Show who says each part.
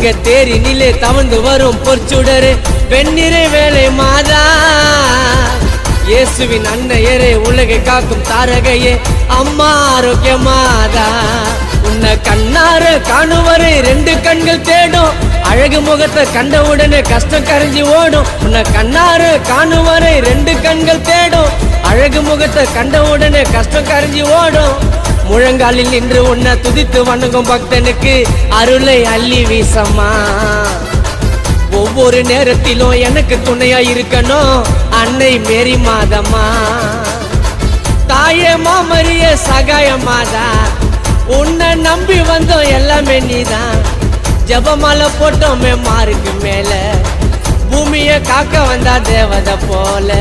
Speaker 1: தங்க தேரி நிலை தவழ்ந்து வரும் பொற்சுடரு வெண்ணிறை வேலை மாதா இயேசுவின் அன்னையரே உலகை காக்கும் தாரகையே அம்மா ஆரோக்கிய மாதா உன்னை கண்ணார காணுவரை 2 கண்கள் தேடும் அழகு முகத்தை கண்டவுடனே கஷ்டம் கரைஞ்சி ஓடும் உன்னை கண்ணார காணுவரை 2 கண்கள் தேடும் அழகு முகத்தை கண்டவுடனே கஷ்டம் கரைஞ்சி ஓடும் முழங்காலில் நின்று உன்னை துதித்து வணங்கும் பக்தனுக்கு அருளை அள்ளி வீசம்மா ஒவ்வொரு நேரத்திலும் எனக்கு துணையா இருக்கணும் அன்னை மேரி மாதம்மா தாயே மாமரிய சகாய மாதா உன்னை நம்பி வந்தோம் எல்லாமே நீதான் ஜபமாலை போட்டோமே மாருக்கு மேல பூமியை காக்க வந்தா தேவதை போல